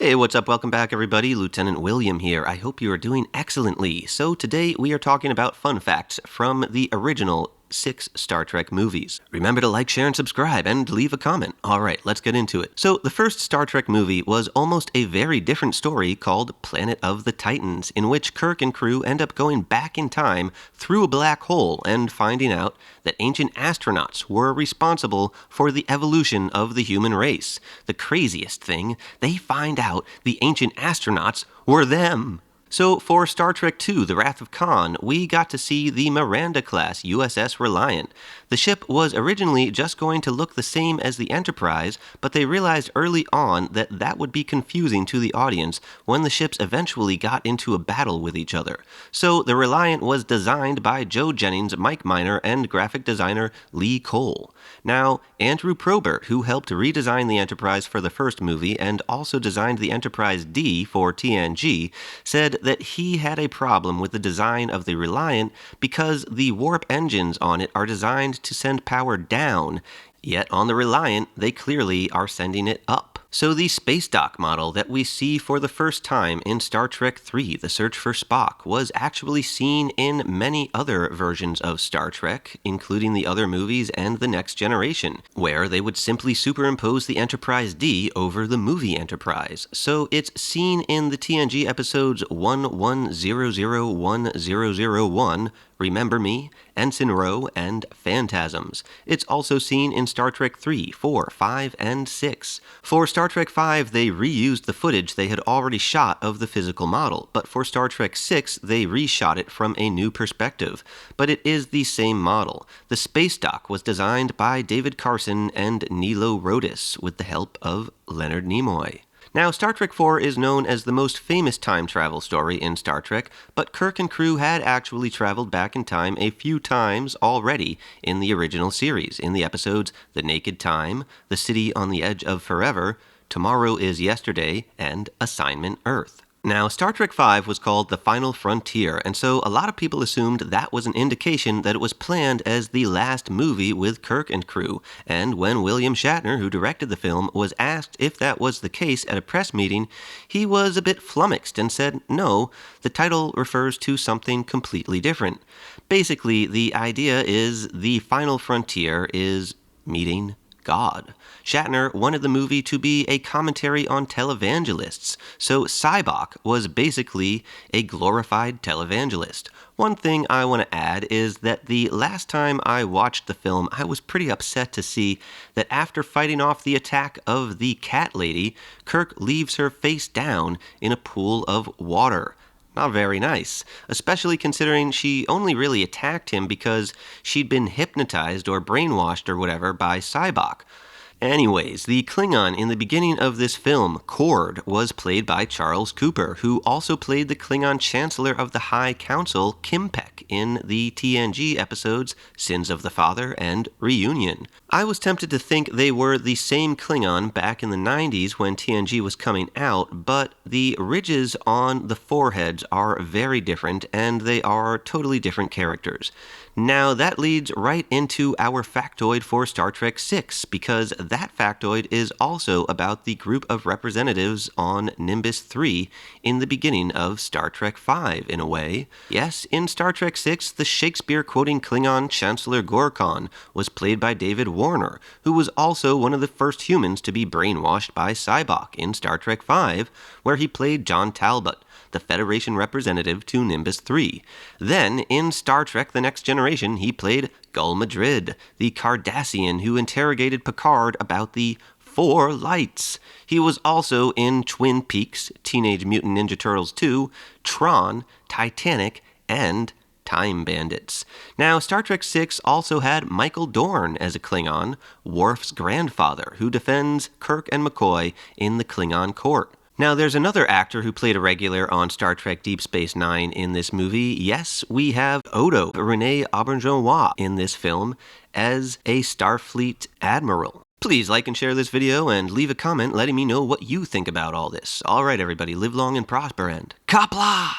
Hey, what's up? Welcome back, everybody. Lieutenant William here. I hope you are doing excellently. So today we are talking about fun facts from the original 6 Star Trek movies. Remember to like, share, and subscribe, and leave a comment. Alright, let's get into it. So, the first Star Trek movie was almost a very different story called Planet of the Titans, in which Kirk and crew end up going back in time through a black hole and finding out that ancient astronauts were responsible for the evolution of the human race. The craziest thing, they find out the ancient astronauts were them. So for Star Trek II, The Wrath of Khan, we got to see the Miranda-class USS Reliant. The ship was originally just going to look the same as the Enterprise, but they realized early on that that would be confusing to the audience when the ships eventually got into a battle with each other. So the Reliant was designed by Joe Jennings, Mike Miner, and graphic designer Lee Cole. Now, Andrew Probert, who helped redesign the Enterprise for the first movie and also designed the Enterprise D for TNG, said that he had a problem with the design of the Reliant because the warp engines on it are designed to send power down, yet on the Reliant they clearly are sending it up. So the space dock model that we see for the first time in Star Trek III, The Search for Spock, was actually seen in many other versions of Star Trek, including the other movies and The Next Generation, where they would simply superimpose the Enterprise D over the movie Enterprise. So it's seen in the TNG episodes 11001001, Remember Me, Ensign Row, and Phantasms. It's also seen in Star Trek 3, 4, 5, and 6. For Star Trek 5, they reused the footage they had already shot of the physical model, but for Star Trek 6, they reshot it from a new perspective. But it is the same model. The space dock was designed by David Carson and Nilo Rodis with the help of Leonard Nimoy. Now, Star Trek IV is known as the most famous time travel story in Star Trek, but Kirk and crew had actually traveled back in time a few times already in the original series, in the episodes The Naked Time, The City on the Edge of Forever, Tomorrow is Yesterday, and Assignment Earth. Now, Star Trek V was called The Final Frontier, and so a lot of people assumed that was an indication that it was planned as the last movie with Kirk and crew, and when William Shatner, who directed the film, was asked if that was the case at a press meeting, he was a bit flummoxed and said, no, the title refers to something completely different. Basically, the idea is the final frontier is meeting God. Shatner wanted the movie to be a commentary on televangelists, so Sybok was basically a glorified televangelist. One thing I want to add is that the last time I watched the film, I was pretty upset to see that after fighting off the attack of the cat lady, Kirk leaves her face down in a pool of water. Not very nice, especially considering she only really attacked him because she'd been hypnotized or brainwashed or whatever by Sybok. Anyways, the Klingon in the beginning of this film, Cord, was played by Charles Cooper, who also played the Klingon Chancellor of the High Council, Kimpek, in the TNG episodes Sins of the Father and Reunion. I was tempted to think they were the same Klingon back in the 90s when TNG was coming out, but the ridges on the foreheads are very different, and they are totally different characters. Now, that leads right into our factoid for Star Trek VI, because that factoid is also about the group of representatives on Nimbus 3 in the beginning of Star Trek V, in a way. Yes, in Star Trek VI, the Shakespeare-quoting Klingon Chancellor Gorkon was played by David Warner, who was also one of the first humans to be brainwashed by Sybok in Star Trek V, where he played John Talbot, the Federation representative to Nimbus 3. Then, in Star Trek The Next Generation, he played Gul Madrid, the Cardassian who interrogated Picard about the Four Lights. He was also in Twin Peaks, Teenage Mutant Ninja Turtles 2, Tron, Titanic, and Time Bandits. Now, Star Trek VI also had Michael Dorn as a Klingon, Worf's grandfather, who defends Kirk and McCoy in the Klingon court. Now, there's another actor who played a regular on Star Trek Deep Space Nine in this movie. Yes, we have Odo, Rene Auberjonois, in this film as a Starfleet admiral. Please like and share this video and leave a comment letting me know what you think about all this. Alright everybody, live long and prosper and Kapla!